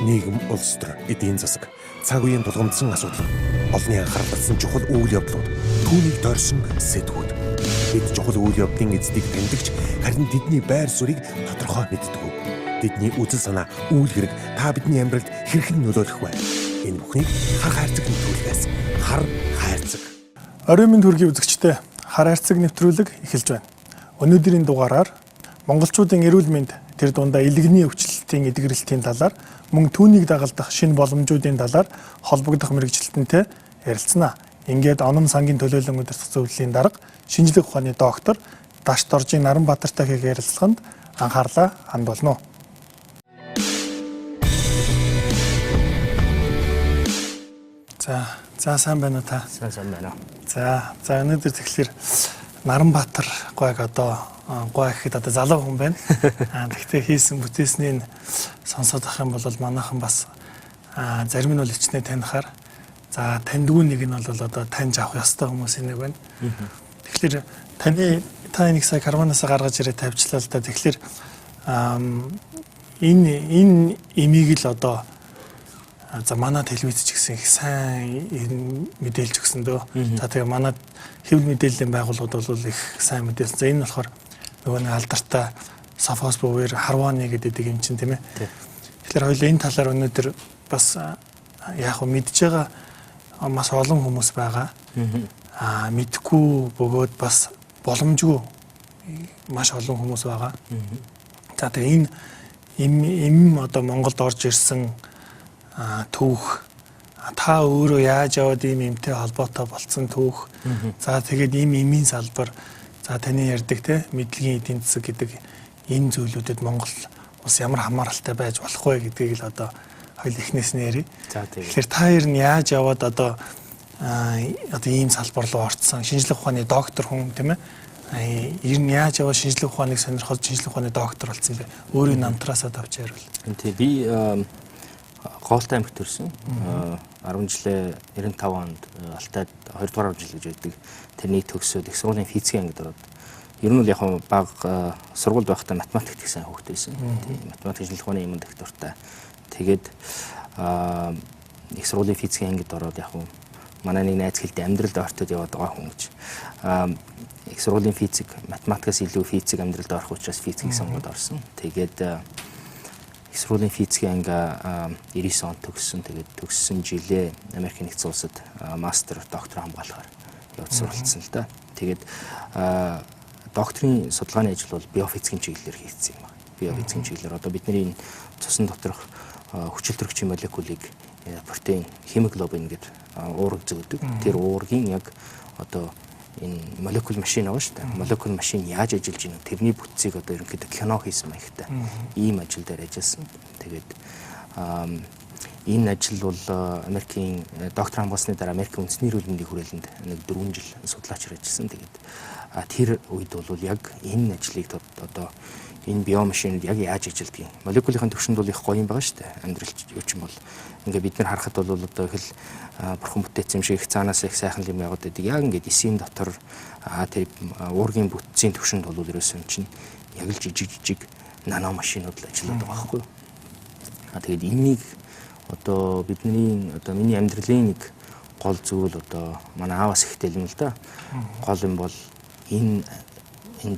нийгэм, улс төр, эдийн засаг, цаг үеийн тулгамдсан асуудал, олонний анхаарал татсан чухал үйл явдлууд, түүнийг дорсон сэдвүүд. Бид чухал үйл явдлын эздийг тэмдэгч, харин тэдний байр суурийг тодорхой мэддэг. Тэдний үзэл санаа, үйл хэрэг та бидний амьдралд хэрхэн нөлөөлөх вэ? Энэ бүхнийг хар хайрцаг нэвтрүүлгээс хар хайрцаг. Орой минь төргийн үзэгчтэй хар хайрцаг нэвтрүүлэг эхэлж байна. Өнөөдрийн дугаараар монголчуудын эрүүл мэнд тэр дундаа илгэний өвчлөлтийн эдгэрэлтийн талаар мөн түүнийг дагалдах шинэ боломжуудын талаар холбогдох мэрэгчлэлтэнтэй ярилцсанаа. Ингээд оном сангийн төлөөлөн удирдах зөвлөлийн дарга шинжлэх ухааны доктор Дашт Оржийн Наранбаатартай хийх ярилцлаганд анхаарлаа хандуулна. За сайн байна уу та? Сайн байна. За өнөөдөр тэгэхээр Наранбаатар гойг одоо гой гэхэд одоо залуу хүн байна. Гэхдээ хийсэн бүтээснийг сонсоод ах юм бол манайхан бас зарим нь бол ичнээ танихаар за таньдгүй нэг нь бол одоо таньж авах ёстой хүмүүс нэг байна. Тэгэхээр та энийг сая карванаас гаргаж ирээ тавьчлаа л да. Тэгэхээр энэ имийг л одоо за манай телевиз ч гэсэн их сайн мэдээлж өгсөн дөө. За тэгээ манай хэвлэл мэдээллийн байгууллагууд бол их сайн мэдээлсэн. За энэ болохоор нөгөө нэг алдартай Софос бовер Харваны гэдэг юм чинь тийм ээ. Тэгэхээр хоёул энэ талаар өнөөдөр бас яг мэдж байгаа маш олон хүмүүс байгаа. Мэдхгүй бөгөөд бас боломжгүй маш олон хүмүүс байгаа. За тэгээ энэ одоо Монголд орж ирсэн түүх та өөрөө яаж яваад имтэй холбоотой болсон түүх. За тэгээд имийн салбар за таны ярьдаг те мэдлэгийн эдийн засаг гэдэг энэ зүйлүүдэд Монгол ус ямар хамааралтай байж болох вэ гэдгийг л одоо хоёул эхнээс нь ярив. Тэгэхээр та ер нь яаж яваад одоо ийм салбар руу орцсон шинжлэх ухааны доктор хүн тийм ээ. Ер нь яаж яваад шинжлэх ухааныг сонирхож шинжлэх ухааны доктор болсон бэ? Өөрийн намтраасаа тавьж ярил. Тийм би Голтой аймагт төрсөн. 10 жилээ 95 онд Алтайд 2 дугаар жил гэж байдаг. Тэрний төгсөөд их сургуулийн физикийн ангид ороод ер нь л яг бага сургуульд байхдаа математикт их сайн хөвгт байсан. Тийм математик шинжлэх ухааны юмд их дуртай. Тэгээд их сургуулийн физикийн ангид ороод яг манай нэг найз хэлдэг амьдралд ортод яваад байгаа хүн гэж. Их сургуулийн физик математикаас илүү физик амьдралд орох учраас физикийг сонгоод орсон. Тэгээд их сургуулийн физикийн анги 99 онд төгссөн. Тэгээд төгссөн жилээ Америк нэгдсэн улсад мастер доктор хамгаалахаар явж суралцсан л да. Тэгээд докторийн судалгааны ажил бол биофизикийн чиглэлээр хийгдсэн юм байна. Биофизикийн чиглэлээр одоо бидний цусан доторх хүчил төрөгчийн молекулыг протеин, хемоглобин гэдэг уураг зөөдөг. Тэр уургийн яг одоо энэ молекул машин байгаа шүү дээ. Молекул машин яаж ажиллаж байна? Тэрний бүтцийг одоо ерөнхийдөө кино хийсэн маягтай. Ийм ажил дээр ажилласан. Тэгээд энэ ажил бол Америкийн доктор хамгаалсны дараа Америкийн үндэсний эрүүл мэндийн хүрээлэнд нэг 4 жил судлаачаар ажилласан. Тэгээд тэр үед бол яг энэ ажлыг одоо энэ биомашинд яг яаж ажилдгийг молекулын төвшөнд бол их гоё юм байгаа шүү дээ. Амьдралч юу ч юм бол ингээ бид нар харахад бол одоо их л бурхан бүтээсэн юм шиг их цаанаас их сайхан юм яваад байдаг. Яг ингээд эсийн дотор тэр уургийн бүтцийн төвшөнд бол ерөөсөн чинь яг л жижиг нано машинууд л ажилладаг байгаа байхгүй юу. Тэгээд энийг одоо бидний одоо миний амьдралын нэг гол зүйл одоо манай аавас ихтэй юм л да. Гол юм бол энэ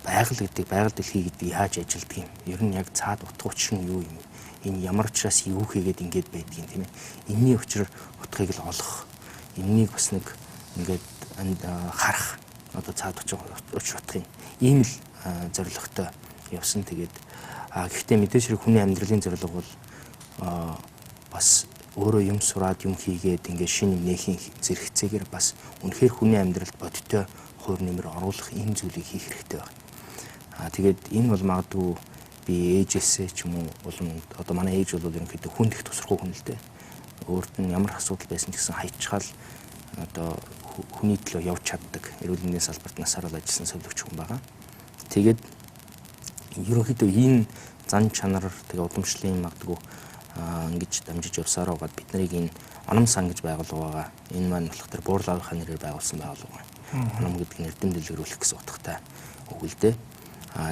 байгаль гэдэг байгаль дэлхий гэдэг яаж ажилдгийг ер нь яг цаад утга учир нь юу юм? Энэ ямар учраас юу хийгээд ингэж байдгийг тийм ээ. Энийний учир утгыг л олох. Энэнийг бас нэг ингээд харах одоо цаад учир утгыг ийм л зорилготой явсан. Тэгээд гэхдээ мэдээж хэрэг хүний амьдралын зорилго бол бас өөрөө юм сураад юм хийгээд ингээд шинэ нээхийн зэрэгцээгээр бас үнэхээр хүний амьдралд бодиттой хуур нэмэр оруулах энэ зүйлийг хийх хэрэгтэй байна. Тэгээд энэ бол магадгүй би ээжээсээ ч юм уу болон одоо манай ээж бол ерөнхийдөө хүнд их тусрахгүй хүн л дээ. Өөрт нь ямар асуудал байсан ч гэсэн хайчгаал одоо хүний төлөө явж чаддаг эрүүл мэндийн салбарт насаар л ажилласан сувлэгч хүн байгаа. Тэгээд ерөнхийдөө энэ зан чанар тэгээ удамшлын магадгүй ингэж дамжиж явсаар байгаад бид нарыг энэ оном сан гэж байгуулга байгаа. Энэ маань болох тэр буурлаавынхаа нэрээр байгуулсан байгуулга. Оном гэдэг нь эрдэм дэлгэрүүлэх гэсэн утгатай үг л дээ.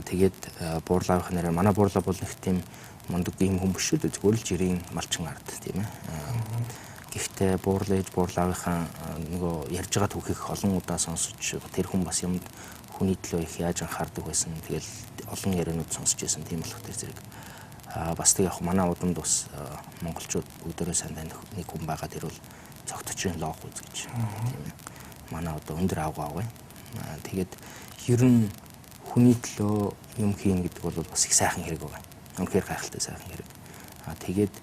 Тэгээд буурлаавынхаа нэрээр манай буурлаа бол нэг тийм мундаг ийм хүн биш үү зүгээр л жирийн малчин ард тийм ээ. Гэхдээ буурлаагийнхаа нөгөө ярьж байгаа түүхийг олон удаа сонсож тэр хүн бас юмд хүний төлөө их яаж анхаардаг байсан. Тэгэл олон яриануд сонсож байсан тийм болох тэр зэрэг бас тэг яг манай удамд бас монголчууд бүгдээрээ сайн таних нэг хүн байгаа. Тэр бол цогтчрын лог үз гэж тийм ээ. Манай одоо өндөр авгаа. Тэгээд ер нь хүний төлөө юм хийн гэдэг бол бас их сайхан хэрэг байгаа. Үнэхээр гайхалтай сайхан хэрэг. Тэгээд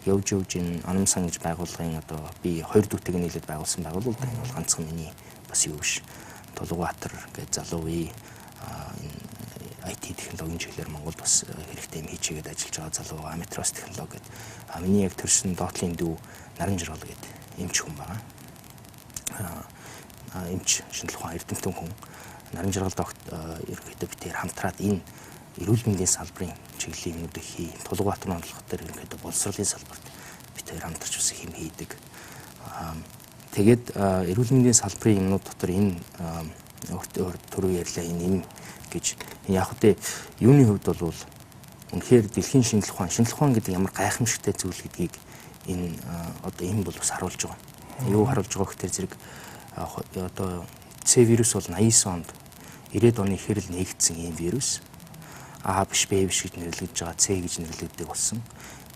явж энэ Анам сан гэж байгууллагын одоо би 2 дүүтэйг нийлээд байгуулсан байгууллага. Энэ бол ганцхан миний бас юу биш. Тулгубаатар гэж залуу үе IT технологийн чиглэлээр Монголд бас хэрэгтэй юм хийчихэд ажиллаж байгаа залуу байгаа. Метрос технологи гэдэг. Миний яг төрсөн доотлын дүү Наран Жиргал гэдэг эмч хүн байгаа. Эмч шинжлэх ухаан эрдэмтэн хүн. Наран Жиргал догт ерөнхийдөө бид тэр хамтраад энэ эрүүл мэндийн салбарын чиглэлийн юмнуудыг хий. Тулгубаатар онцлогт төр ерөнхийдөө боловсролын салбарт бид тэр хамтарч бас хэм хийдэг. Тэгээд эрүүл мэндийн салбарын юмнууд дотор энэ түрүү ярьлаа энэ юм гэж яг үгүй юуны хувьд бол үнэхээр дэлхийн шинжлэх ухаан гэдэг ямар гайхамшигтай зүйл гэдгийг энэ одоо энэ бол бас харуулж байгаа. Юу харуулж байгаа гэхээр зэрэг одоо C вирус бол 89 онд 90-ад оны ихэрл нэгдсэн ийм вирус. А биш Б биш гэж нэрлэгдэж байгаа C гэж нэрлэгддэг болсон.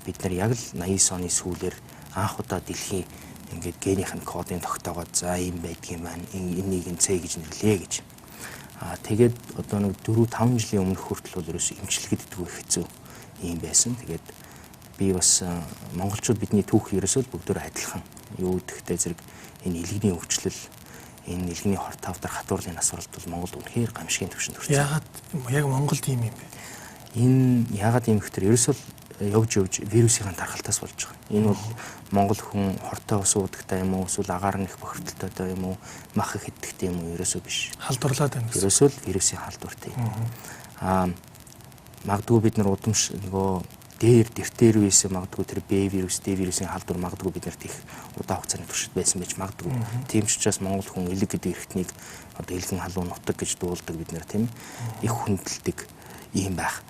Бид нар яг л 89 оны сүүлээр анх удаа дэлхийн ингээд генийхэн кодын тогтоогоод за ийм байдгийн маань энийг C гэж нэрлэе гэж. Тэгээд одоо нэг 4-5 жилийн өмнөх хүртэл бол ерөөсөө эмчилгээд идэггүй хэцүү ийм байсан. Тэгээд би бас монголчууд бидний түүх ерөөсөө бүгдөө адилхан. Юу гэхтэй зэрэг энэ илгэний өвчлөл, энэ илгэний хорт тавдар хатуурлын асуулт бол Монголд үнэхээр гамшигын түвшинд хүрсэн. Яагаад яг Монголд ийм юм бэ? Энэ яагаад ийм гэхээр ерөөсөө явж вирусын тархалтаас болж байгаа. Энэ бол монгол хүн хортой ус уудагтай юм уу, эсвэл агаар нэх бохирдолтой юм уу, мах их идэгтэй юм уу ерөөсөө биш. Халдварлаад байна гэсэн. Ерөөсөө л вирусын халдвартай юм. Магадгүй бид нар удамш нөгөө дэртээр үеэс магадгүй тэр Б вирус, Д вирусын халдвар магадгүй биднэрт их удаа хугацааны туршид байсан байж магадгүй. Тийм ч учраас монгол хүн элэг гэдэг эрхтнийг одоо элгэн халуун нутаг гэж дуулдаг бид нар тийм их хүндэлдэг ийм байх.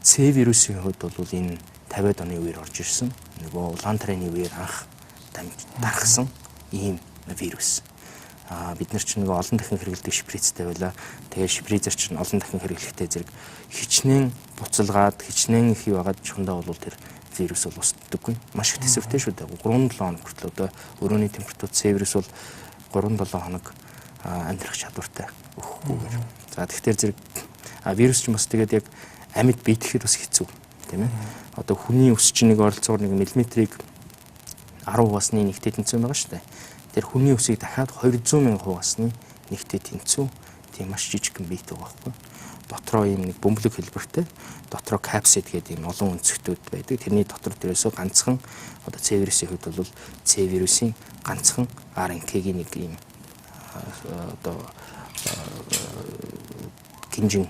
C вирусын хувьд бол энэ 50-ад оны үеэр орж ирсэн. Нөгөө улаан тарианы үеэр анх дарахсан ийм вирус. Бид нар ч нөгөө олон дахин хэрэглэдэг шприцтэй байлаа. Тэгээд шприцер чинь олон дахин хэрэглэхтэй зэрэг хичнээн буцалгаад хичнээн их байгаад чухандаа бол тэр вирус бол устдаггүй. Маш их төсөвтэй шүү дээ. 3-7 хоног хүртэл одоо өрөөний температур C вирус бол 3-7 хоног амьдрах чадвартай өгөхгүйгээр. За тэгэхээр зэрэг вирус ч бас тэгээд яг амьд биедэхэд бас хэцүү тийм ээ. Одоо хүний өс чинь нэг оролцоогоор 1 мм-ийг 10 хувасны нэгтэй тэнцвэн байгаа шүү дээ. Тэр хүний өсийг дахиад 200,000 хувасны нэгтэй тэнцүү тийм маш жижигхэн биетэй байгаа байхгүй. Дотроо ийм нэг бөмбөлөг хэлбэртэй, дотроо капсид гэдэг ийм олон өнцгтүүд байдаг. Тэрний дотор дээрээсөө ганцхан одоо C вирусын хувьд бол C вирусын ганцхан RNK-ийн нэг ийм одоо гинжин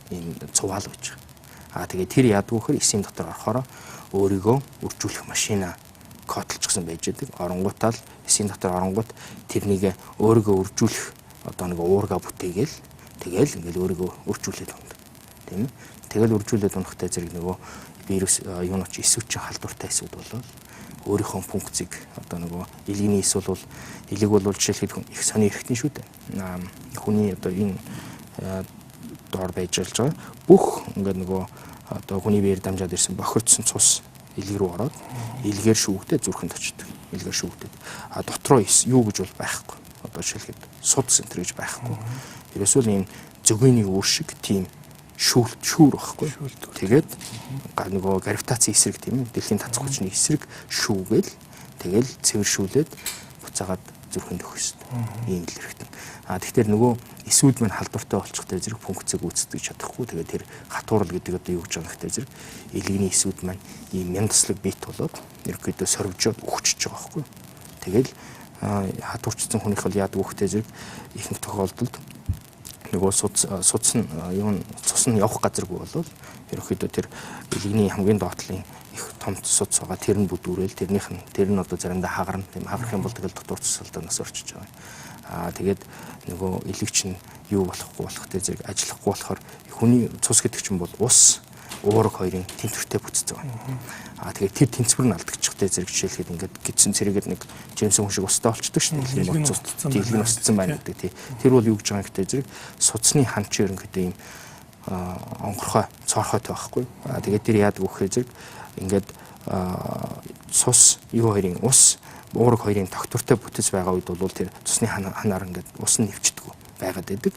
ийм цувал байж байгаа. Тэгээд тэр яадаг вөхөр эсийн дотор орохоор өөрийгөө үржүүлэх машина кодлчихсан байж байгаа. Оронгуутаал эсийн дотор оронгууд тэрнийг өөрийгөө үржүүлэх одоо нэг уурга бүтээгээл тэгэл ингээл өөрийгөө үржүүлээд ундаг. Тийм ээ. Тэгэл үржүүлээд унахтай зэрэг нөгөө вирус юунууч эсвүүч халдвартай эсвүүд болол өөрийнхөө функцийг одоо нөгөө илгэний эс бол элэг бол жишээлхэд их сони эрхтэн шүү дээ. Хүний одоо энэ доор байж байгаа бүх ингээд нөгөө одоо хүний биеэр дамжаад ирсэн бохирдсон цус элэг рүү ороод элгээр шүүгдээ зүрхэнд очдог. Элгээр шүүгдээд дотроо юу гэж бол байхгүй. Одоо жишээлхэд суд центр гэж байхгүй. Ерөөсөө энэ зөгөөний үүр шиг тийм шүүр байхгүй. Тэгээд нөгөө гравитацийн эсрэг тийм ээ дэлхийн тацх хүчний эсрэг шүүгээл тэгэл цэвэршүүлээд буцаагаад зүрхэнд өгөх ёстой. Ийм л хэрэгтэй. Тэгэхээр нөгөө эсүүд маань халдвартай болчихтой зэрэг функцийг үүсгэж чадахгүй. Тэгээд тэр хатуурал гэдэг одоо юу гэж байгаа нөхтэй зэрэг элгэний эсүүд маань ийм мяндаслаг бит болоод ерөөдөө сорвжоод өгчөж байгаа байхгүй. Тэгэл хатуурчсан хүнийх бол яадаг вөхтэй зэрэг ихэнх тохиолдолд нөгөө цус нь явах газаргүй болол ерөөдөө тэр элгэний хамгийн доотлын их том цус байгаа тэр нь бүдүүрэл тэр нь одоо заримдаа хагарна тийм хагарах юм бол тэгэл дотор цусалдаанаас орчиж байгаа. Тэгээд нөгөө элэгч нь юу болохгүй болох тэр зэрэг ажиллахгүй болохоор хүний цус гэдэг чинь бол ус уураг хоёрын тэнцвэртэй бүтцэж байгаа. Тэгээд тэр тэнцвэр нь алдагдчихтэй зэрэг жишээлхэд ингээд гидсэн цэрэгэд нэг жимсэн хүн шиг устдаа болчдөг шүү дээ. Дэлгэн устсан байна гэдэг тий. Тэр бол юу гэж байгаа юм гэдэг зэрэг судасны хамчин ерөнхийдөө ийм онгорхой цоорхойтой байхгүй. Тэгээд тэр яадаг вөхөө зэрэг ингээд цус юу хоёрын ус уураг хоёрын тогтвортой бүтэц байгаа үед бол тэр цусны ханаар ингээд ус нь нэвчдэг байгаад байдаг.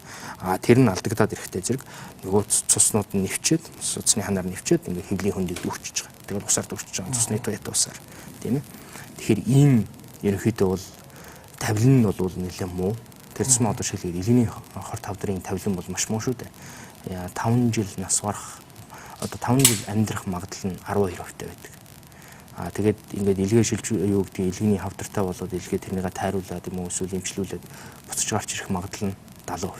Тэр нь алдагдаад ирэхтэй зэрэг нөгөө цуснууд нь нэвчээд цусны ханаар нэвчээд ингээд хэвлийн хөндийг дүүрчиж байгаа. Тэгээд усаар дүүрчиж байгаа. Цусны туяатай усаар. Тийм ээ. Тэгэхээр ийм ерөнхийдөө бол тавилан нь бол нэлээд муу. Тэр цэсмэ одоо шилгээр илгэний хор тавдрын тавилан бол маш муу шүү дээ. 5 жил нас барах одоо 5 жил амьдрах магадлал нь 12% байдаг. Тэгээд ингээд илгээ шилж юу гэдэг илгэний хавдартай болоод илгээ тэрнийг тайруулаад юм уу эсвэл эмчлүүлээд буцаж гарч ирэх магадлал нь 70%.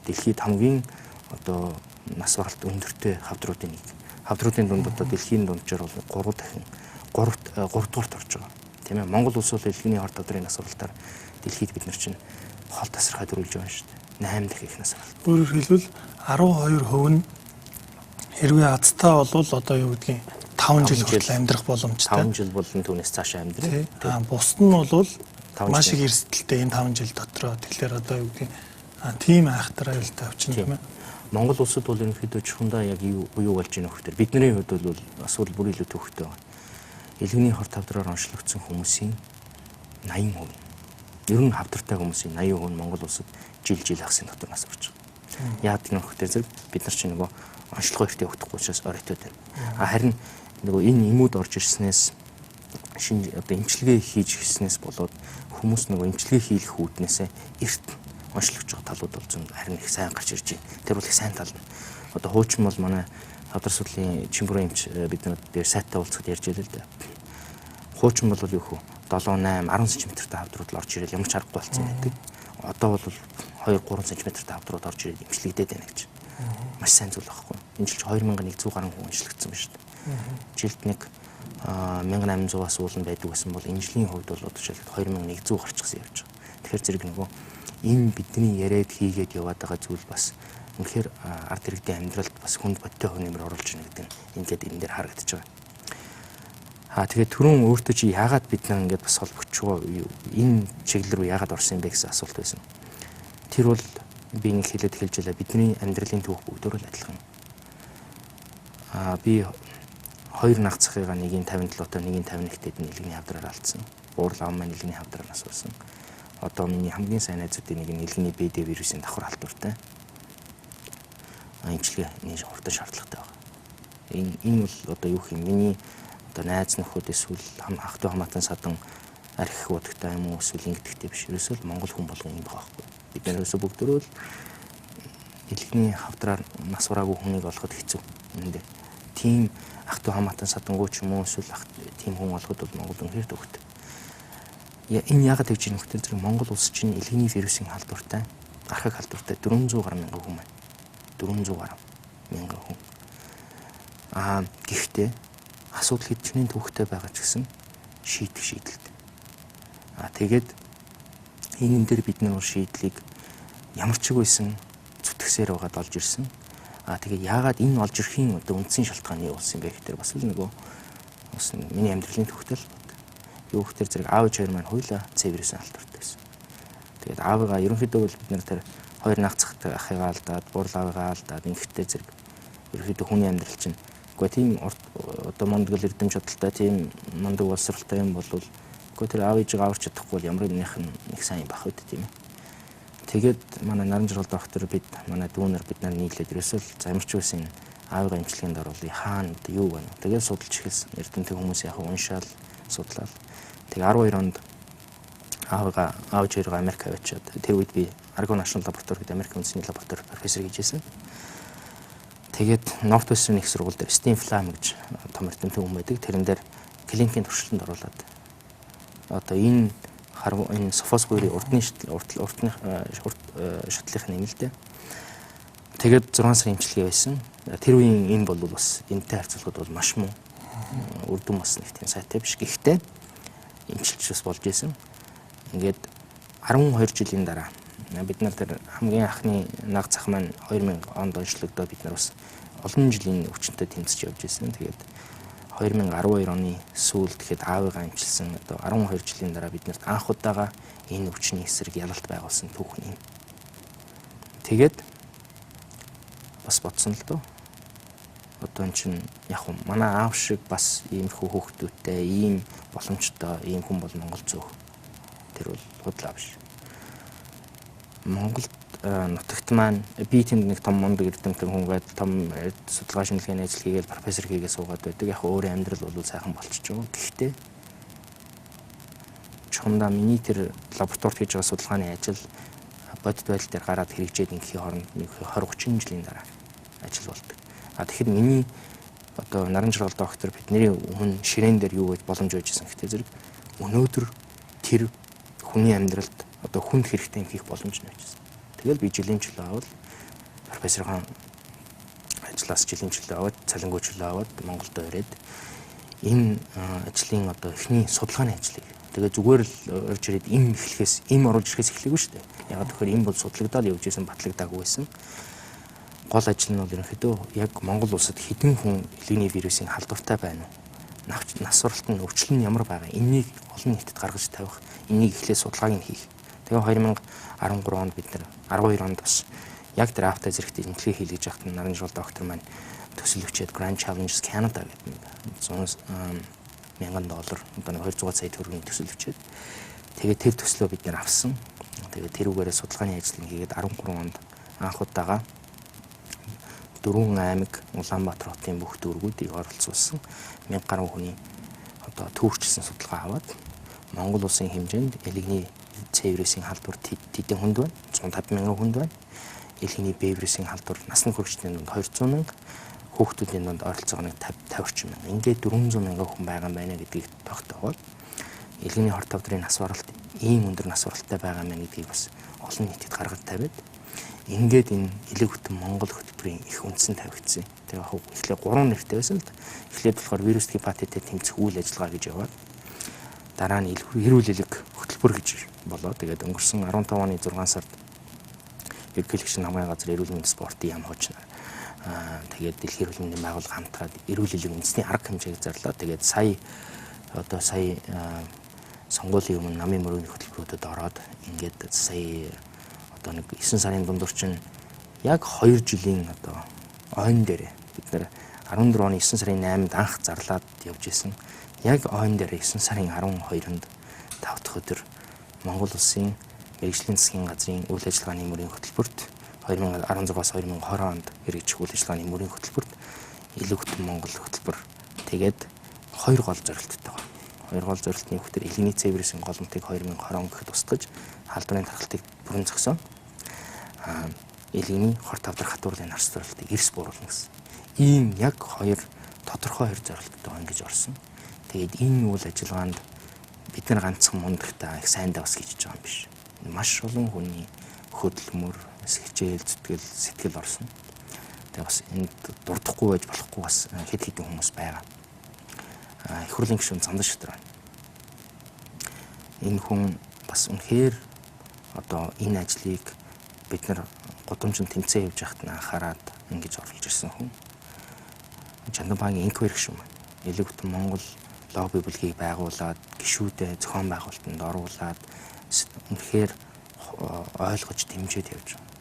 Дэлхийд хамгийн одоо нас баралт өндөртэй хавдруудын нэг. Хавдруудын дунд одоо дэлхийн дунджаар бол 3 дахин 3 дугаарт орж байгаа. Тийм ээ. Монгол улс бол илгэний хор тавдрын нас баралтаар дэлхийд бид нар чинь хол тасархай дөрүүлж байгаа шүү дээ. 8 дахин их нас баралт. Өөрөөр хэлбэл 12% нь хэрвээ азтай болвол одоо юу гэдгийг 5 жил хүртэл амьдрах боломжтой. 5 жил болон түүнээс цаашаа амьдрах. Бусд нь бол маш их эрсдэлтэй энэ 5 жил дотроо. Тэгэхээр одоо юу гэдгийг тийм айхтар аюултай авчин тийм ээ. Монгол улсад бол ерөнхийдөө чухамдаа яг юу болж байгаа нөхдөр. Бидний хувьд бол асуудал бүр илүү төвхтэй байна. Илгэний хор тавдраар онцлогдсон хүмүүсийн 80%. Ер нь хавдартай хүмүүсийн 80% нь Монгол улсад жил ахсын дотор нас барж байгаа. Яагаад гэх нөхдөр зэрэг бид нар чинь нөгөө онцлогоо ихтэй өгдөхгүй учраас оройтод байна. Харин нөгөө энэ эмүүд орж ирснээс шинэ одоо эмчилгээ хийж гиснээс болоод хүмүүс нөгөө эмчилгээ хийх үүднээсээ эрт онцлогч байгаа талууд бол зөнд харин их сайн гарч ирж байна. Тэр бол их сайн тал нь. Одоо хуучин бол манай хавдар судлалын чимбэрийн эмч бид нар дээр сайттай уулзахад ярьж байлаа л да. Хуучин бол юу хөө 7 8 10 см-тэй хавдрууд л орж ирэл ямар ч аргагүй болсон байдаг. Одоо бол 2 3 см-тэй хавдрууд орж ирээд эмчлэгдээд байна гэж. Маш сайн зүйл байхгүй. Энэ жил 2100 гаруй хүн онцлогдсон байна шүү дээ. Жилд нэг 1800-аас уулан байдаг гэсэн бол энэ жилийн хувьд бол одоо жишээлбэл 2100 гарчихсан явж байгаа. Тэгэхээр зэрэг нөгөө энэ бидний яриад хийгээд яваад байгаа зүйл бас үнэхээр ард иргэдийн амьдралд бас хүнд бодтой хөнөмөр оруулж байна гэдэг нь ингээд энэ дээр харагдаж байгаа. Тэгээд түрүүн өөртөө чи яагаад бид нар ингээд бас холбогч байгаа энэ чиглэл рүү яагаад орсон юм бэ гэсэн асуулт байсан. Тэр бол би нэг хэлээд хэлж байлаа бидний амьдралын түүх бүгдөө л адилхан. Би 2 наг цахыгаа нэгийн 57-той нэгийн 51-тэд нэлгийн хавдраар алдсан. Уурал ам маань нэлгийн хавдраар нас болсон. Одоо миний хамгийн сайн найзуудын нэг нь нэлгийн БД вирусын давхар халдвартай. Эмчилгээ нэг хурдан шаардлагатай байна. Энэ бол одоо юу юм миний одоо найз нөхөд эсвэл ах トゥ хамаатан садан архих удагтай юм уу эсвэл ингэдэгтэй биш. Ерөөсөө Монгол хүн болгон юм байгаа байхгүй. Бид нэрээс бүгдөө л нэлгийн хавдраар нас бараагүй хүнийг олоход хэцүү. Энд тийм ах トゥ хамаатан садангуй ч юм уу эсвэл тийм хүн олоход бол Монгол үнэхээр төвхтэй. Энэ яагаад гэж юм хөхтэй зэрэг Монгол улс чинь илгэний вирусын халдвартай, гарахыг халдвартай 400 гаруй мянган хүн байна. 400 гаруй мянган хүн. Гэхдээ асуудал хэдчнээ төвхтэй байгаа ч гэсэн шийдэлтэй. Тэгээд энэ дээр бид нар шийдлийг ямар ч үгүйсэн зүтгэсээр байгаад олж ирсэн. Тэгээд яагаад энэ олж ирэхийн одоо үндсэн шалтгаан нь юу болсон бэ гэхээр бас л нөгөө бас миний амьдралын төвхтэй л юу гэхээр зэрэг аав ээж хоёр маань хоёулаа C вирусын халдвартай байсан. Тэгээд аавыгаа ерөнхийдөө бол бид нар тэр хоёр наг цахтай ахыгаа алдаад, бурал аавыгаа алдаад ингэхдээ зэрэг ерөнхийдөө хүний амьдрал чинь үгүй тийм одоо мондгол эрдэмж бодолтой тийм мондөг боловсралтай юм бол үгүй тэр аав ээжийг аварч чадахгүй бол ямар нэг сайн юм бах үү тийм ээ. Тэгээд манай Наранжрал доктор бид манай дүүнер бид нар нийлээд ерөөсөө замирч байсан аавыгаа эмчилгээнд оруулъя хаана юу байна. Тэгээд судалж эхэлсэн. Эрдэмтэн хүмүүс яг уншаал судлаад. Тэгээ 12 онд аав ээжээ Америк авчиад тэр үед би Argonne National Laboratory гэдэг Америк үндэсний лаборатори профессор хийжсэн. Тэгээд Northwestern их сургууль дээр Steve Flam гэж том эрдэмтэн хүн байдаг. Тэрэн дээр клиникийн туршилтанд оруулаад одоо энэ софос гуйрын уртны шатлалын нэмэлтээ. Тэгээд 6 сарын эмчилгээ байсан. Тэр үеийн энэ бол бас энэтэй харьцуулахад бол маш муу. Үрдүн бас нэг тийм сайтай биш. Гэхдээ эмчилж бас болж исэн. Ингээд 12 жилийн дараа бид нар тэр хамгийн анхны наг цах маань 2000 онд онцлогдоод бид нар бас олон жилийн өвчнөд тэмцэж явж байсан. Тэгээд 2012 оны сүүлд тэгэхэд аавыгаа амжилсан одоо 12 жилийн дараа биднэрт анх удаага энэ өвчний эсрэг ялалт байгуулсан түүхэн юм. Тэгээд бас бодсон л доо. Одоо эн чинь яг уу манай аав шиг бас иймэрхүү хүүхдүүдтэй, ийм боломжтой ийм хүн бол Монгол зөөх. Тэр бол худлаа биш. Монголд нутагт маань би тэнд нэг том мундаг эрдэмтэн хүн гээд том судалгаа шинжилгээний ажил хийгээл профессор хийгээ суугаад байдаг. Яг өөрийн амьдрал бол сайхан болчихжоо. Гэхдээ чухамдаа миний тэр лабораторид хийж байгаа судалгааны ажил бодит байдал дээр гараад хэрэгжээд ингийн хооронд 20-30 жилийн дараа ажил болдог. Тэгэхээр миний одоо наран жаргал доктор бидний өмнө ширээн дээр юу гэж боломж өгчээсэн гэхдээ зэрэг өнөөдөр тэр хүний амьдралд одоо хүнд хэрэгтэй юм хийх боломж нь өгчээсэн. Тэгэл би жилийн чөлөө аваад профессорын ажлаас жилийн чөлөө аваад цалингүй чөлөө аваад Монголд ирээд энэ ажлын одоо эхний судалгааны ажлыг тэгээ зүгээр л орж ирээд им эхлэхээс им оруулж ирэхээс эхлэв шүү дээ. Яг тэгэхээр им бол судлагдаад явж исэн батлагдаагүй байсан. Гол ажил нь бол ерөнхийдөө яг Монгол улсад хэдэн хүн элэгний вирусын халдвартай байна уу? Нас уралт нь өвчлөл нь ямар байгаа? Энийг олон нийтэд гаргаж тавих, энийг эхлээд судалгааг нь хийх. Тэгээ 2013 онд бид нар 12 онд бас яг тэр автаа зэрэгтэй имчилгээ хийлгэж явахдаа наран жаргал доктор маань төсөл өчөөд Grand Challenges Canada гэдэг $100,000 одоо 200 сая төгрөгийн төсөл өчөөд тэгээд тэр төслөө бид нар авсан. Тэгээд тэрүүгээрээ судалгааны ажлыг хийгээд 13 онд анх удаага 4 аймаг Улаанбаатар хотын бүх дүүргүүдийг оролцуулсан 1000 гаруй хүний одоо төвөрчлсөн судалгаа аваад Монгол улсын хэмжээнд элэгний C вирусын халдвар тэдэн хүнд байна. 150,000 хүнд байна. Элэгний B вирусын халдвар насны хүрэгчдийн дунд 200,000, хүүхдүүдийн дунд ойролцоогоор 50 орчим мянга. Ингээд 400,000 хүн байгаа юм байна гэдгийг тогтоогоод элэгний хор тавдрын нас баралт ийм өндөр нас баралтай байгаа мэн гэдгийг бас олон нийтэд гаргаж тавиад ингээд энэ элэг хөтөн Монгол хөтөлбөрийн их үндсэн тавигдсан. Тэгээ эхлээд 3 нэртэй байсан л да. Эхлээд болохоор вирус гепатиттэй тэмцэх үйл ажиллагаа гэж яваад дараа нь эрүүл элэг хөтөлбөр гэж болоо. Тэгээд өнгөрсөн 15 оны 6 сард Ерөнхийлөгчийн намын газар эрүүл мэндийн спортын яам хуучнаар тэгээд дэлхийн эрүүл мэндийн байгууллага хамтраад эрүүл элэг үндэсний арга хэмжээг зарлаа. Тэгээд сая сонгуулийн өмнө намын мөрөөний хөтөлбөрүүдэд ороод ингээд сая одоо нэг 9 сарын дундуур чинь яг 2 жилийн одоо ойн дээр бид нэр 14 оны 9 сарын 8-нд анх зарлаад явж исэн. Яг ойн дээр 9 сарын 12-нд 5 дахь өдөр Монгол улсын мэрэгжлийн засгийн газрын үйл ажиллагааны мөрийн хөтөлбөрт 2016-аас 2020 онд хэрэгжих үйл ажиллагааны мөрийн хөтөлбөрт элэг хөтөн Монгол хөтөлбөр тэгээд 2 гол зорилттой байна. 2 гол зорилтны хүчээр элэгний C вирусын голомтыг 2020 он гэхэд устгаж халдварын тархалтыг бүрэн зогсоно. Элэгний хор тавдар хатуурлын нарс зорилтыг эрс бууруулна гэсэн. Ийм яг 2 тодорхой 2 зорилттой байна гэж орсон. Тэгээд энэ үйл ажиллагаанд бид нар ганцхан мундагтаа их сайндаа бас хийж байгаа юм биш. Маш олон хүний хөдөлмөр, хичээл, сэтгэл орсон. Тэгээ бас энд дурдахгүй байж болохгүй бас хэд хэдэн хүмүүс байгаа. Их хурлын гишүүн Зандан Шүтэр байна. Энэ хүн бас үнэхээр одоо энэ ажлыг бид нар гудамжинд тэмцээн явж байхад нь анхаарад ингэж оруулж ирсэн хүн. Чандамбагийн инквер гишүүн байна. Элэг хөтөн Монгол лобби бүлгийг байгуулад гишүүдээ зохион байгуулалтанд оруулаад үнэхээр ойлгож дэмжиж явж байгаа.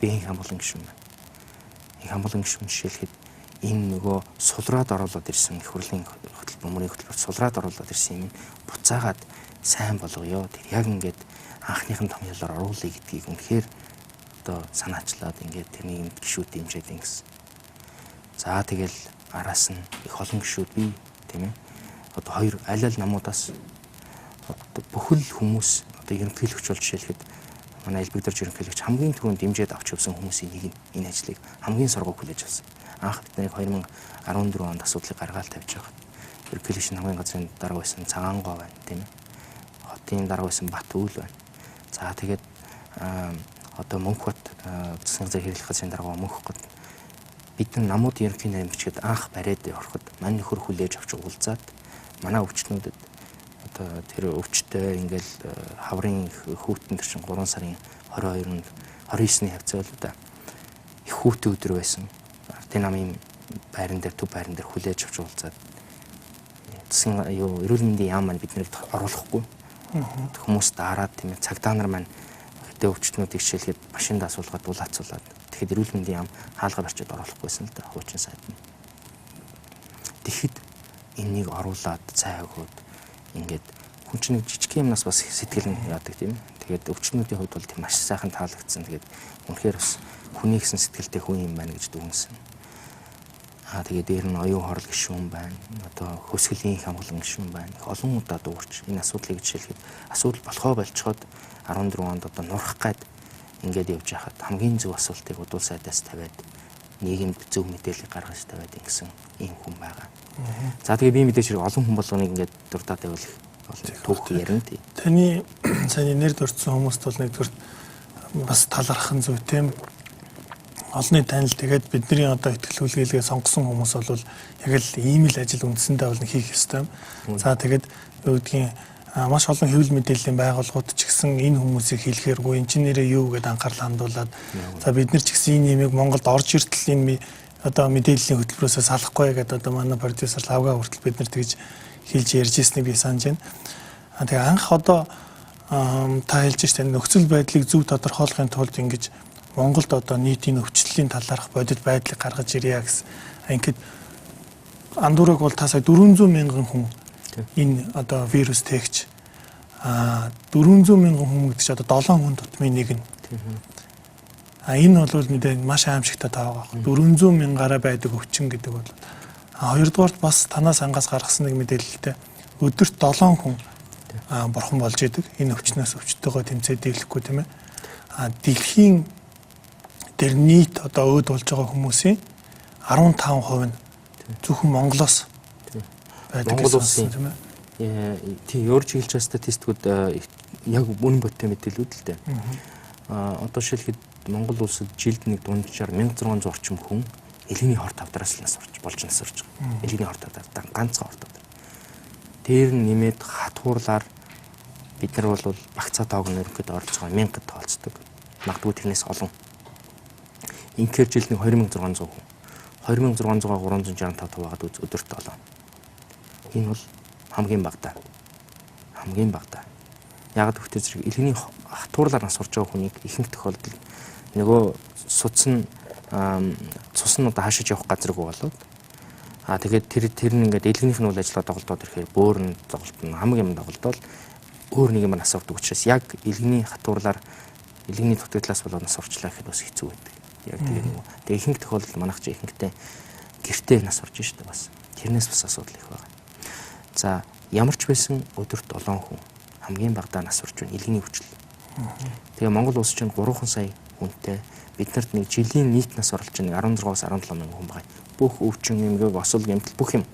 Би их хамболон гишүүн байна. Их хамболон гишүүн жишээлхэд энэ нөгөө сулраад оруулаад ирсэн их хурлын хөтөлбөр мөрийн хөтөлбөрт сулраад оруулаад ирсэн юм буцаагаад сайн болгоё. Тэр яг ингээд анхныхын томьёолоор оруулъя гэдгийг үнэхээр одоо санаачлаад ингээд тэрний гишүүд дэмжиж ингэсэн. За тэгэл араас нь их олон гишүүд би тийм ээ одоо хоёр аль намуудаас бүхэл хүмүүс одоо ерөнхийлөгч болж жишээлхэд манай элбэгдэрч ерөнхийлөгч хамгийн түрүүнд дэмжиж авч явсан хүмүүсийн нэг нь энэ ажлыг хамгийн соргог хүлээж авсан. Анх бид нарыг 2014 онд асуудлыг гаргаал тавьж байгаа. Ерөнхийлөгчийн намын газрын дарга байсан Цагаангоо байна тийм ээ. Хотын дарга байсан Батүйл байна. За тэгээд одоо Мөнхбат засгийн газрын хэрэглэх газрын дарга Мөнхбат бид нар намууд ерөнхий нарийн бичгээд анх бариад ороход мань нөхөр хүлээж авч уулзаад манай өвчтнүүдэд одоо тэр өвчтөй ингээл хаврын хүүтэн төрчин 3 сарын 22-нд 29-ний хавцаа л да их хүүтэн өдөр байсан. Хотын намын байран дээр төв байран дээр хүлээж авч уулзаад засгийн эрүүл мэндийн яам маань биднийг оруулахгүй. Хүмүүс дараад тийм ээ цагдаа нар маань хөтөө өвчтнүүдийг жишээлгээд машинд асуулгаад дулаацуулаад тэгэхэд эрүүл мэндийн яам хаалга барьчаад оруулахгүйсэн л да хуучин сайд нь. Тэгэхэд энэнийг оруулаад цай өгөөд ингээд хүн чинь нэг жижиг юмнаас бас сэтгэл нь яадаг тийм. Тэгээд өвчтнүүдийн хувьд бол тийм маш сайхан таалагдсан. Тэгээд үнэхээр бас хүний гэсэн сэтгэлтэй хүн юм байна гэж дүгнсэн. Тэгээд дээр нь оюун хорл гишүүн байна. Одоо хөсгөлийн хамгаалан гишүүн байна. Олон удаа дуурч энэ асуудлыг жишээлхэд асуудал болохоо болцоход 14 онд одоо нурах гад ингээд явж байхад хамгийн зөв асуултыг удал сайдаас тавиад нийгэмд зөв мэдээлэл гаргаж тавиад ингэсэн ийм хүн байгаа. За тэгээ би мэдээж хэрэг олон хүн болгоныг ингээд дуртаад байвал түүх ярина тий. Таны сайн нэр дурдсан хүмүүст бол нэгдүгээр бас талархах зүй тийм. Олонний танил тэгээд бидний одоо ихтгэл хүлээлгээ сонгосон хүмүүс бол яг л ийм л ажил үндсэндээ бол хийх ёстой. За тэгээд юу гэдгийг маш олон хэвлэл мэдээллийн байгууллагууд ч гэсэн энэ хүмүүсийг хэлэхээргүй эн чинь нэрээ юу гэдээ анхаарал хандуулад за бид нар ч гэсэн энэ нэмийг Монголд орж иртэл энэ одоо мэдээллийн хөтөлбөрөөсөө салахгүй гэдэг одоо манай продюсер лавга хүртэл бид нар тэгж хэлж ярьж ирснийг би санаж байна. Тэгээ анх одоо та хэлж штэ нөхцөл байдлыг зөв тодорхойлохын тулд ингэж Монголд одоо нийтийн өвчлөлийн талаарх бодит байдлыг гаргаж ирье гэсэн. Ингээд андуураг бол та сая 400 мянган хүн энэ одоо вирус тээгч 400 мянган хүн гэдэг чинь одоо 7 хүн тутмын нэг нь. Энэ бол мэдээ маш аимшигтай таа байгаа. 400 мянгаараа байдаг өвчин гэдэг бол хоёрдугаарт бас танаас ангаас гаргасан нэг мэдээлэлтэй өдөрт 7 хүн бурхан болж идэг. Энэ өвчнөөс өвчтөйгөө тэмцээд дийлэхгүй тийм ээ. Дэлхийн дээр нийт одоо өөд болж байгаа хүмүүсийн 15% нь зөвхөн Монголоос байдаг гэсэн тийм ээ. Тийм өөрч хэлж байгаа статистикууд яг үнэн бодтой мэдээлүүд л дээ. Одоо жишээлхэд Монгол улсад жилд нэг дунджаар 1600 орчим хүн элгэний хорт авдраас л нас болж насарч байгаа. Элгэний хорт авдар ганцхан хорт авдар. Дээр нь нэмээд хатуурлаар бид нар бол багцаа тоог нь ерөнхийдөө орж байгаа 1000-д тоолцдог. Магадгүй тэрнээс олон. Инхээр жилд нэг 2600 хүн. 2600-га 365 байгаад өдөрт 7. Энэ бол хамгийн бага. Хамгийн бага. Яг гэхдээ зэрэг элгэний хатуурлаар нас орж байгаа хүнийг ихэнх тохиолдолд нөгөө цус нь одоо хаашиж явах газаргүй болоод тэгээд тэр нь ингээд элгэнийх нь үйл ажиллагаа тоглолтод ирэхээр бөөр нь тоглолт нь хамгийн юм тоглолтол өөр нэг юм нас ордог учраас яг элгэний хатуурлаар элгэний дутагдлаас болоод нас орчлаа гэхэд бас хэцүү байдаг. Яг тэгээд нөгөө тэгээд ихэнх тохиолдолд манайх чи ихэнхдээ гэртээ нас орж штэ бас. Тэрнээс бас асуудал их байна. За ямар ч байсан өдөрт 7 хүн хамгийн багадаа нас орж байна элгэний өвчл. Тэгээ Монгол улс чинь 3 сая хүнтэй биднэрт нэг жилийн нийт нас оролж байгаа 16-аас 17 мянган хүн байгаа. Бүх өвчин нэмгээ осол гэмтэл бүх юм.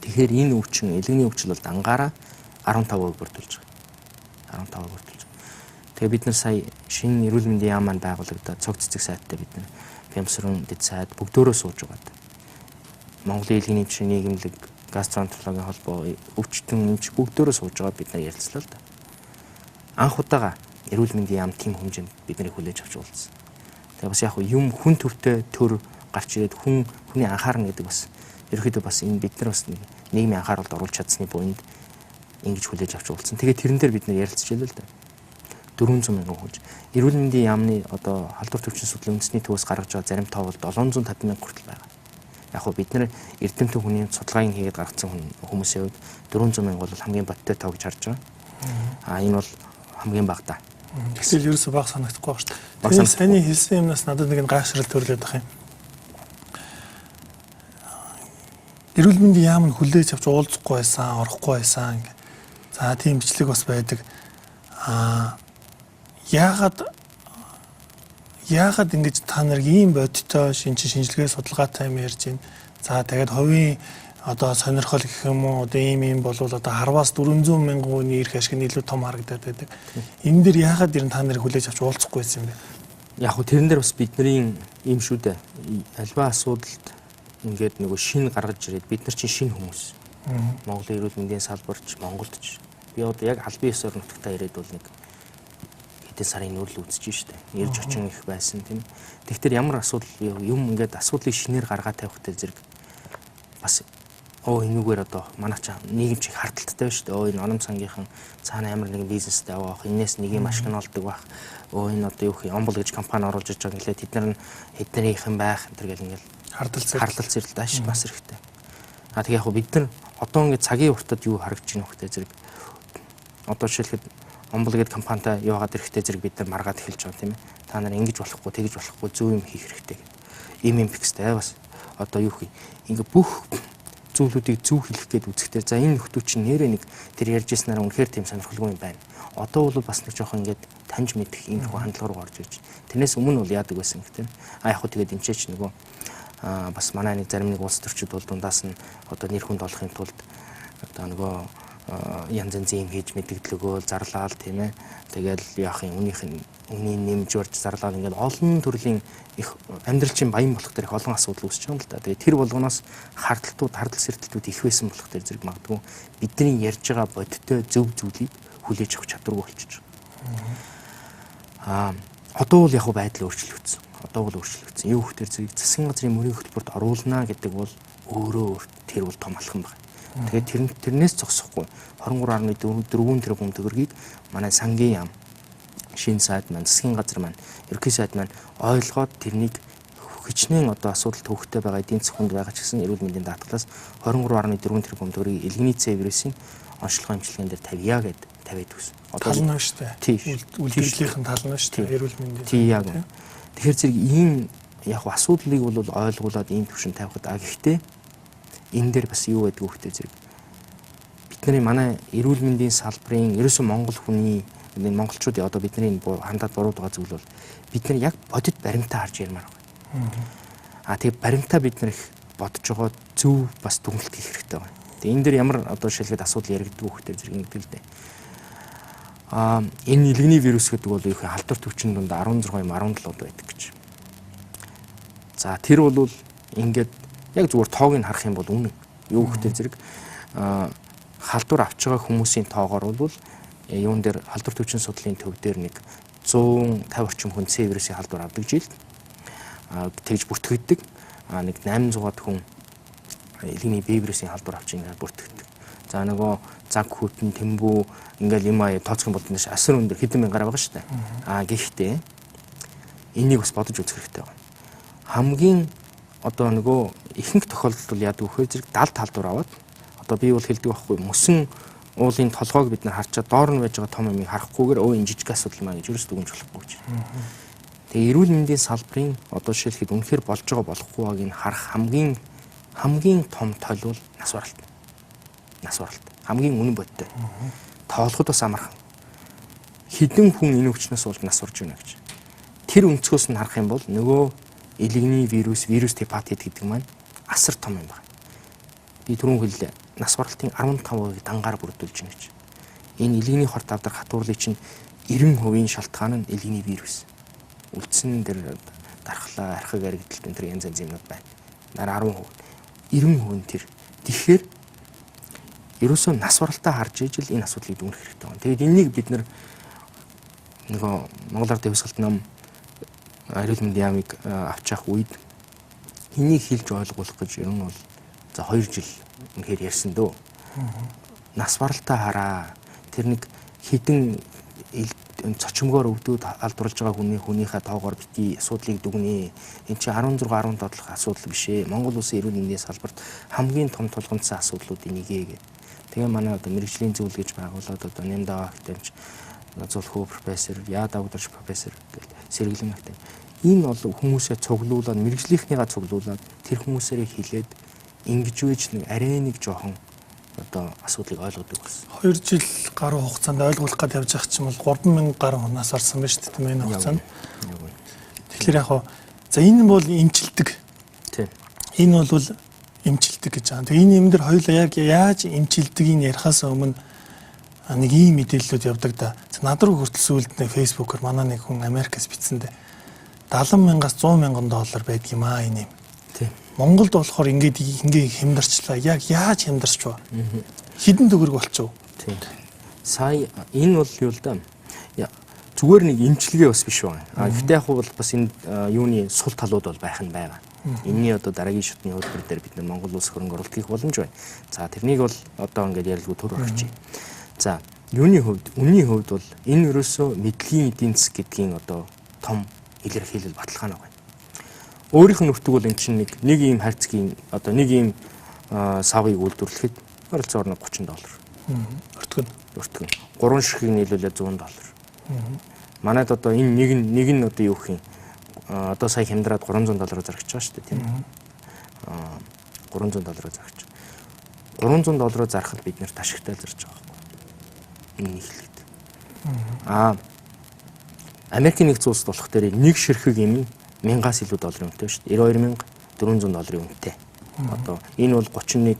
Тэгэхээр энэ өвчин элгэний өвчл бол дангаараа 15% бүрдүүлж байгаа. 15% бүрдүүлж байгаа. Тэгээ бид нар сая шинэ эрүүл мэндийн яам маань байгуулагдаад цог цэцэг сайттай бид нар Пемсрын дэд сайд бүгдөө сууж байгаа. Монголын элгэний жишээ нийгэмлэг гастроэнтерологийн холбоо өвчтөн эмч бүгдөө сууж байгаа бид нар ярилцлаа л да. Анх удаага эрүүл мэндийн яам тим хэмжээнд биднийг хүлээж авч уулзсан. Тэгээ бас яг юм хүн төвтэй төр гарч ирээд хүний анхаарна гэдэг бас ерөөхдөө бас энэ бид нар бас нийгмийн анхааралд оруулж чадсны буйнд ингэж хүлээж авч уулзсан. Тэгээ тэрэн дээр бид нар ярилцж байлаа л да. 400 мянган хүн. Эрүүл мэндийн яамны одоо халдвар төвчин судлалын үндэсний төвөөс гаргаж байгаа зарим тоо бол 750 мянга хүртэл байгаа. Яг хөө бид нар эрдэмтэн хүний судалгааг хийгээд гаргасан хүмүүсийн хувьд 400 мянга бол хамгийн бодтой тоо гэж харж байгаа. Энэ бол хамгийн бага та. Тэгвэл ерөөсөө бага санагдахгүй байна шүү дээ. Тэгээд саний хэлсэн юмнаас надад нэг гайхшрал төрлөөд байх юм. Эрүүл мэндийн яам нь хүлээж авч уулзахгүй байсан, орохгүй байсан. За тийм бичлэг бас байдаг. Яагаад ингэж та нар ийм бодиттой шинжилгээ судалгаатай юм ярьж байна. За тэгээд хувийн одоо сонирхол гэх юм уу одоо ийм болвол одоо 10-аас 400 мянган хүний эрх ашиг нь илүү том харагдаад байдаг. Энэ дэр яагаад ер нь та нарыг хүлээж авч уулзахгүй байсан юм бэ? Яг хөө тэрэн дээр бас бидний ийм шүү дээ. Альва асуудалд ингээд нөгөө шин гаргаж ирээд бид нар чинь шинэ хүмүүс. Монголын эрүүл мэндийн салбарч Монголд ч би одоо яг албан ёсоор нутагтаа ирээд бол нэг Ардын сарын нүүрэл үзэж штэ. 90-40 их байсан тийм. Тэгэхээр ямар асуудал юм ингээд асуудлыг шинээр гаргаа тавихтай зэрэг бас энүүгээр одоо манай ч нийгэм шиг хардталтай шүү дээ. Энэ оном сангийнхан цаана ямар нэгэн бизнестэй авах, энэс нэг юм ашиг нь олдог байх. Энэ одоо юу гэх юм Омбол гэж компани оруулж иж байгаа гэлээ тэд нар нь хэднэрийнхэн байх энэ гэл ингээл хардтал зэрэл дааш бас хэрэгтэй. А тэгээ яг бид нар одоо ингээд цагийн уртад юу харагдаж байна вэ зэрэг одоо жишээлхэд Омбол гэдэг компанитай яваад ирэхтэй зэрэг бид нар маргаад эхэлж байгаа тийм ээ. Та нар ингэж болохгүй, тэгэж болохгүй зөв юм хийх хэрэгтэй. Ийм фикстэй бас одоо юу гэх юм ингээ бүх зүйлүүдийг зөв хэлэх гээд үзэхдээ за энэ нөхдөө чинь нэрээ нэг тэр ярьж ирснээр үнэхээр тийм сонирхолгүй юм байна. Одоо бол бас нэг жоохон ингээд таньж мэдэх ийм хандлага руу орж ирж. Тэрнээс өмнө бол яадаг байсан гэх тийм. Яг хөө тэгээд энэ ч нөгөө бас манай нэг зарим нэг улс төрчид бол дундаас нь одоо нэр хүнд олохын тулд одоо нөгөө янз янзын юм хийж мэдгдлөгөө зарлаал тийм ээ. Тэгэл яах юм үнийг нэмж урж зарлаал ингээд олон төрлийн их амьдралчин баян болох тэр их олон асуудал үүсэж байгаа юм л да. Тэгээ тэр болгоноос хардтал сэрдэлтүүд их байсан болох тэр зэрэг магадгүй бидний ярьж байгаа бодиттой зөв зүйлийг хүлээж авах чадваргүй болчихж байгаа. Одоо бол яг байдал өөрчлөгдсөн. Юу хөх тэр зэрэг засгийн газрын мөрийн хөтөлбөрт оруулна гэдэг бол өөрөө тэр бол том алхам байна. Тэгээд тэрнээс зогсохгүй 23.4 тэрбум төгрөгийг манай сангийн яам шинэ сайд маань засгийн газар маань ерөнхий сайд маань ойлгоод тэрнийг хичнээн одоо асуудал төвөгтэй байгаа эдийн засганд байгаа ч гэсэн эрүүл мэндийн даатгалаас 23.4 тэрбум төгрөгийг элгэний цэвэрийн онцлогоо хэмжлэгэн дээр тавья гэд тавиад өгсөн. Одоо тал нь шүү дээ. Үйлдвэрлэлийн тал нь шүү дээ. Эрүүл мэндийн. Тий яг. Тэгэхээр зэрэг ийм яг асуудлыг бол ойлгуулад ийм төвшин тавихад гэхдээ энэ дээр бас юу байдг вэ гэхдээ зэрэг бидний манай эрүүл мэндийн салбарын ерөөсөн монгол хүний монголчуудын одоо бидний хандаад бурууд байгаа зүйл бол бид нар яг бодит баримтаа харж ярмаар байна. Тэгээ баримтаа бид нар их бодож байгаа зөв бас дүгнэлт хийх хэрэгтэй байна. Тэгээ энэ дээр ямар одоо шилгээд асуудал яригддаг вэ гэхдээ зэрэг ингэдэг л дээ. Энэ илгэний вирус гэдэг бол юу халдвар төвчин дунд 16 юм 17 байдаг гэж. За тэр бол ингээд яг зүгээр тоог нь харах юм бол үнэн. Юу гэхтэй зэрэг халдвар авч байгаа хүмүүсийн тоогоор бол юун дээр халдвар төвчин судлалын төв дээр нэг 150 орчим хүн C-вирусийн халдвар авдаг жилд тэгж бүртгэгддэг. Нэг 800-аад хүн элгэний B-вирусын халдвар авч ингээд бүртгэгддэг. За нөгөө заг хүтэн тэмбүү ингээл юм тооцох юм бол нэш асар өндөр хэдэн мянгаар байгаа шүү дээ. Гэхдээ энийг бас бодож үзэх хэрэгтэй байна. Хамгийн одоо нөгөө ихэнх тохиолдолд бол яадаг вөхөр зэрэг 70 халдвар аваад одоо би бол хэлдэг байхгүй мөсөн уулын толгойг бид нар харчаад доор нь байж байгаа том юмыг харахгүйгээр энэ жижиг асуудал маа гэж юус дүгнж болохгүй гэж. Тэгээ эрүүл мэндийн салбарын одоо жишээлхэд үнэхээр болж байгаа болохгүй байгааг нь харах хамгийн том тойл бол нас баралт. Хамгийн үнэн бодтой. Тоолоход бас амархан. Хэдэн хүн энэ өвчнөөс болж нас урж байна гэж. Тэр өнцгөөс нь харах юм бол нөгөө элгэний вирус гепатит гэдэг маань асар том юм байна. Би түрүүн хэллээ. Нас баралтын 15%-ийг дангаар бүрдүүлж байна гэж. Энэ элгэний хорт авдар хатуурлын чинь 90% шалтгаан нь элгэний вирус. Үлдсэн дэр дархлаа, архаг аригдэлт энэ янз янз юмнууд байна. Нар 10%. 90% тэр. Тэгэхээр ерөөсөө нас баралтаа харж ижил энэ асуудлыг дүгнэх хэрэгтэй байна. Тэгээд энэнийг бид нөгөө Монгол Ард Дэвсгалт ном эрүүл мэндийн яамыг авч явах үед энийг хэлж ойлгуулах гэж ер нь бол за 2 жил үнэхээр ярьсан дөө. Нас баралтаа хараа. Тэр нэг хідэн цочмогоор өвдөд алдруулж байгаа хүнийхээ тоогоор бити асуудлыг дүгнээ. Энд чинь 16 17 дахь асуудал биш ээ. Монгол улсын эрүүл мэндийн салбарт хамгийн том тулгамдсан асуудлуудын нэгэ гэх. Тэгээ манай одоо мэрэгжлийн зөвлөл гэж байгуулад одоо Нэмдаа актемч Зулхүү профессор, Яада удирч профессор гэл сэргэлэн академи. Энэ бол хүмүүсээ цуглуулад мэрэгжлийнхнийгаа цуглуулад тэр хүмүүсээрээ хилээд ингэж үеж нэг арай нэг жоохон одоо асуудлыг ойлгодог гэсэн. 2 жил гаруй хугацаанд ойлгуулах гэж явж байгаа ч юм бол 3000 гаруй хунаас орсон байна шүү дээ энэ хугацаанд. Тэгэхээр яг за энэ бол эмчилдэг. Тийм. Энэ бол эмчилдэг гэж байгаа. Тэгээ энэ юм дээр хоёулаа яг яаж эмчилдгийг ярихаас өмнө нэг ийм мэдээллүүд явдаг да. Над руу хүртэл сүүлдээ фэйсбүүкээр манай нэг хүн Америкаас бичсэндээ 70,000-аас 100,000 доллар байдаг юм энэ юм. Тийм. Монголд болохоор ингээд хямдарчлаа. Яг яаж хямдарч вэ? Хэдэн төгрөг болчихов? Тийм. Сая энэ бол юу л да. зүгээр нэг эмчилгээ бас биш байна. Гэхдээ яг бол бас энэ юуны сул талууд бол байх нь байгаа. Энийний одоо дараагийн шатны хөлбөр дээр бид нар Монгол улс хөрөнгө оруулалт хийх боломж байна. За тэрнийг бол одоо ингээд ярилгүй төр орчих. За юуны хувьд, үнийн хувьд бол энэ ерөөсөө мэдлэгийн эдийн засаг гэдгийн одоо том илэрхийлэл баталгаана байна. Өөрийнх нь нутаг бол эн чинь нэг ийм хайрцгийн одоо нэг ийм савыг үйлдвэрлэхэд ойролцоогоор $30. Өртгөн. 3 ширхгийг нийлүүлээд $100. Манайд одоо энэ нэг нь одоо юу гэх юм одоо сая хямдраад $300 зарагч байгаа шүү дээ тийм ээ. $300 зарагч. $300 зархад бид нэр ташигтай зарж байгаа байхгүй. Энэ ихлээд. Америкийн нэгдсэн улсад болох дээр нэг ширхэг юм $1000-аас илүү долларын үнэтэй шүү дээ. $92,400 үнэтэй. Одоо энэ бол 31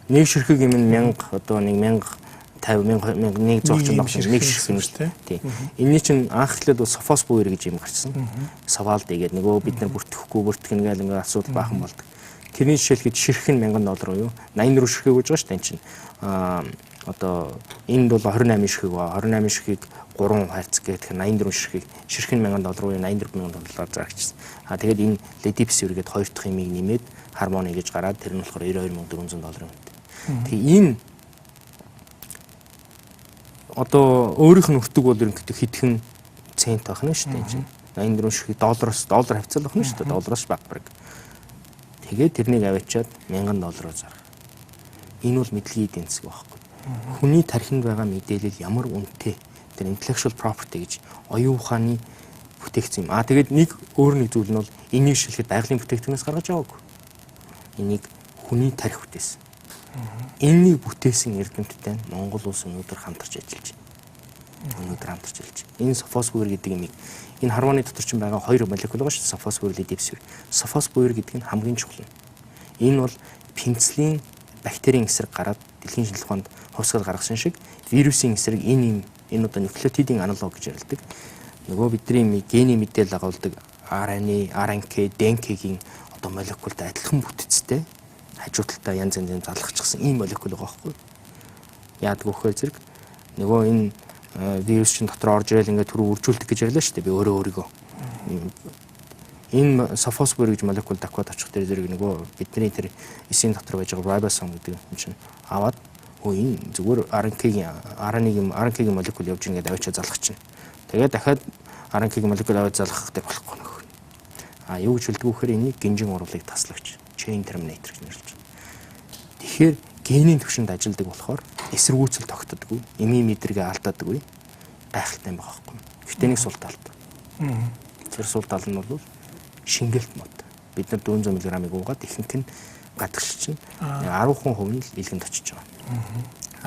нэг ширхэг юм 1000 одоо 1050 100 баг нэг ширхэг шүү дээ. Тийм. Энийний чинь анх эхлээд бол софос буйр гэж юм гарчсан. Савалд игээд нөгөө бид нар бүртгэхгүй бүртгэн гэл ингээ асуудал баахан болдог. Тэрний жишээлхэд ширхэг нь $1000 юу? 84 ширхэг гэж байгаа шүү дээ энэ чинь. Одоо энд бол 28 ширхэг ба 28 ширхгийг 3 хайрцаг гэдэг 84 ширхэг нь $1000 уу $84,000 зарагчсан. Тэгээд энэ Ledipsir гэдэг хоёр дахь имийг нэмээд Harmony гэж гараад тэр нь болохоор $92,400 үнэтэй. Тэгээ энэ одоо өөрийнх нь өртөг бол ерөнхийдөө хэдхэн цент байх нь шүү дээ. 84 ширхэг доллар хавцал байх нь шүү дээ. Доллароос баг баг. Тэгээд тэрнийг аваачаад $1000 зарах. Энэ бол мэдлэгийн эдийн засаг байхгүй. Хүний тархинд байгаа мэдээлэл ямар үнэтэй тэр intellectual property гэж оюун ухааны бүтээгдэхүүн юм. Тэгээд нэг зүйл нь бол энийг шилхэд байгалийн бүтээгдэхүүнээс гаргаж байгаагүй. Энийг хүний тархи бүтээсэн. Энэнийг бүтээсэн эрдэмтдтэй Монгол улс өнөөдөр хамтарч ажиллаж байна. Энэ софос буйр гэдэг имийг энэ Harmony дотор ч байгаа 2 молекул байгаа шүү дээ. Софос буйр, Ledipsir. Софос буйр гэдэг нь хамгийн чухал. Энэ бол пенициллин бактерийн эсрэг гараад дэлхийн шинжилгээ ухаанд хувьсгал гаргасан шиг вирусын эсрэг энэ одоо нуклеотидын аналог гэж ярилдаг. Нөгөө бидний гений мэдээлэл агуулдаг RNA, RNK, DNK-гийн одоо молекултай адилхан бүтцтэй хажуу талдаа янз янзын залгахчихсан ийм молекул байгаа байхгүй. Яадаг вөхөр зэрэг нөгөө энэ вирус чинь дотор орж ирэл ингээд түрүү үржүүлдэг гэж ярьлаа шүү дээ. Би өөрийгөө. Энэ софос буйр гэж молекул давхад очих дээр зэрэг нөгөө бидний тэр эсийн дотор байж байгаа рибосом гэдэг юм чинь аваад энэ зүгээр RNA-гийн молекул явж ингээд аваачаа залгах чинь. Тэгээд дахиад RNA-гийн молекул аваад залгах гэдэг болохгүй нөх. Юу гэж хэлдэг вөхөр энийг гинжин урвалыг таслагч, chain terminator гэж нэрлэж байна. Тэгэхээр генийн түвшинд ажилладаг болохоор эсэргүүцэл тогтдоггүй, эми мэдрэгээ алдадаггүй, гайхалтай байгаа байхгүй. Гэхдээ нэг сул талд. Тэр сул тал нь бол шингэлт мод. Бид нар 400 мг-ыг уугаад ихэнх нь гадагшиж чинь 10% нь л илгэнд очиж байгаа.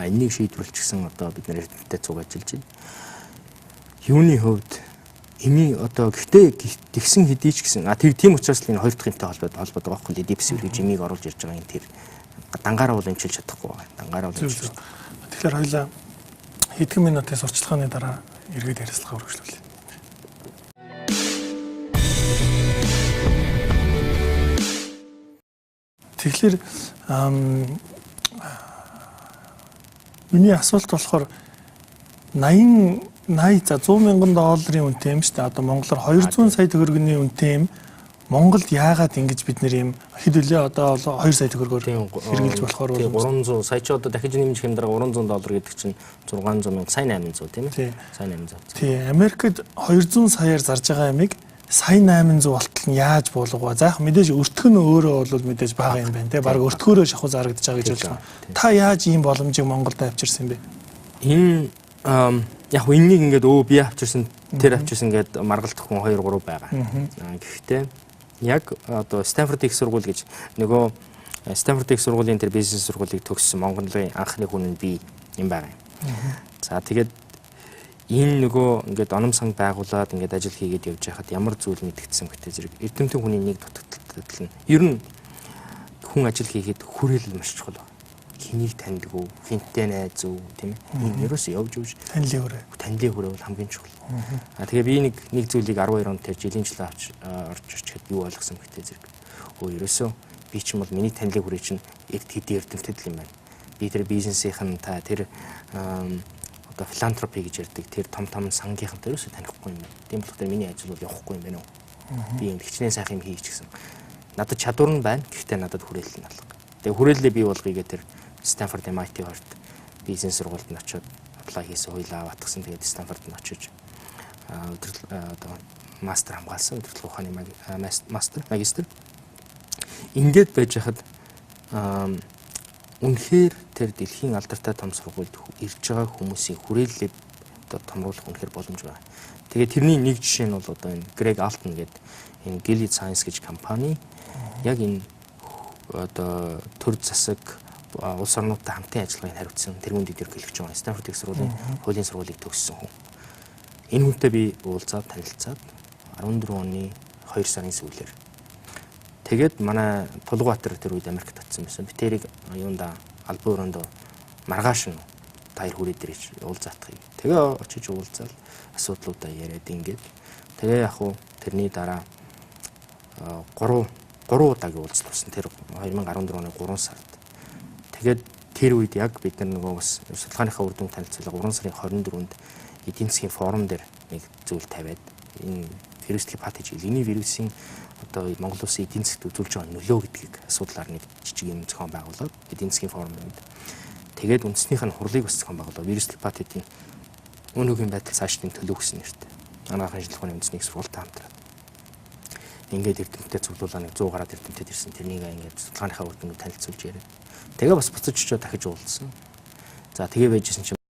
Энийг шийдвэрлэчихсэн одоо бид нар эрдэмтдтэй цуг ажиллаж байна. Юуны хувьд эми одоо гэхдээ тэгсэн хэдий ч гэсэн тийм учраас л энэ хоёр дахь юмтай холбоотой байгаа байхгүй. Ledipsir гэж эмийг оруулж ирж байгаа энэ тэр дангаараа бол эмчилж чадахгүй байгаа. Дангаараа бол эмчилж. Тэгэхээр хоёлаа хэдхэн минутын сурчлагын дараа эргээд ярилцлага үргэлжлүүлээ. Тэгэхээр миний асуулт болохоор 80 за $100,000 үнэтэй юм шүү дээ. Одоо монголоор 200 сая төгрөгийн үнэтэй юм. Монголд яагаад ингэж бид нэр юм хэд үлээ одоо 2 сая төгрөгөөр хэрэгжилж болохоор 300 сая ч одоо дахиж нэмж хэмдрэг $300 гэдэг чинь 600 мянга сая 800 тийм ээ. Сая 800. Тийм Америкт 200 саяар зарж байгаа ямиг сая 800 болтол нь яаж буулгав? За яг мэдээж өртгөн өөрөө бол мэдээж бага юм байна те. Бараг өртгөөрөө шахуу зарагдаж байгаа гэж болж байна. Та яаж ийм боломжийг Монголд авчирсан бэ? Энэ яг энэнийг ингээд би авчирсан тэр авчирсан гэдэг маргалдах хүн 2 3 байгаа. Гэхдээ яг одоо Стэнфорд их сургууль гэж нөгөө Стэнфорд их сургуулийн тэр бизнес сургуулийг төгссөн Монголын анхны хүн нь би юм байгаа юм. За тэгээд энэ нөгөө ингээд оном санг байгуулад ингээд ажил хийгээд явж байхад ямар зүйл мэдгдсэн гэдэг зэрэг эрдэмтэн хүний нэг дутагдал нь ер нь хүн ажил хийхэд хүрээлэл маш чухал байна. Хэнийг таньдгүй, хинтээ найз үү, тийм ээ. Ерөөсөө явж танилын хүрээ бол хамгийн чухал. Тэгээ би нэг зүйлийг 12 онд тэр жилийн жил авч орж ирчихэд юу ойлгосон гэдэг зэрэг. Ерөөсөө би ч юм бол миний танилын хүрээ чинь яг тэд эрдэмтэд л юм байна. Би тэр бизнесийнхэн та тэр одоо филантропи гэж ярьдаг тэр том сангийнхантай ерөөсөө танихгүй юм байна. Тийм болохоор миний ажил бол явахгүй юм байна уу? Би юм хичнээн сайхан юм хийж гисэн. Надад чадвар нь байна. Гэхдээ надад хүрээлэл нь алга. Тэгээ хүрээлэлээ бий болгоё гэх тэр Stanford MIT хорт бизнес сургуульд нь очиод apply хийсэн, хуйлаа аваатгсан. Тэгээд Stanford-д нь очиж одоо мастер хамгаалсан, удирдлага ухааны магистр. Ингээд байж хахад үнэхээр тэр дэлхийн алдартай том сургуульд ирж байгаа хүмүүсийн хүрээллээ одоо томруулах үнэхээр боломж байна. Тэгээд тэрний нэг жишээ нь бол одоо энэ Greg Alton гэдэг энэ Gilead Sciences гэж компани яг энэ одоо төр засаг улс орнуудтай хамтын ажиллагааг хариуцсан тэрүүнд идэвхжүүлж байгаа. Stanford их сургуулийн хуулийн сургуулийг төгссөн хүн. Энэ хүнтэй би уулзаад танилцаад 14 оны 2 сарын сүүлээр тэгээд манай Тулгабаатар тэр үед Америкт татсан байсан. Би тэрийг юунда албан өрөөнд маргааш нь таяр хүрээ дээр уулзаатгыг. Тэгээ очиж уулзаад асуудлуудаа яриад ингээд. Тэгээ яг хуу тэрний дараа 3 удаагийн уулзалт болсон. Тэр 2014 оны 3 сард. Тэгээд тэр үед яг бид нар нөгөө бас судалгааныхаа үр дүн танилцуулга 3 сарын 24-нд эдийн засгийн форум дээр нэг зүйл тавиад энэ вирусийн патэж эний вирусын одоо Монгол улсын эдийн засгт үзүүлж байгаа нөлөө гэдгийг асуудлаар нэг жижиг юм зохион байгуулад эдийн засгийн форумд тэгээд үндэснийх нь хурлыг бас зохион байгуулаад вирусийн патэдийн өнөөгийн байдал цаашдын төлөв гэсэн нэртэй анагаахын шинжилгээний үндэсний сургуультай хамтраад ингээд эрдэмтдээ цуглуулаа нэг 100 гараад эрдэмтэд ирсэн тэрнийг ингээд судалгааныхаа үр дүнг танилцуулж яриад тэгээ бас буцаж очиод дахиж уулзсан. За тэгээ байжсэн чинь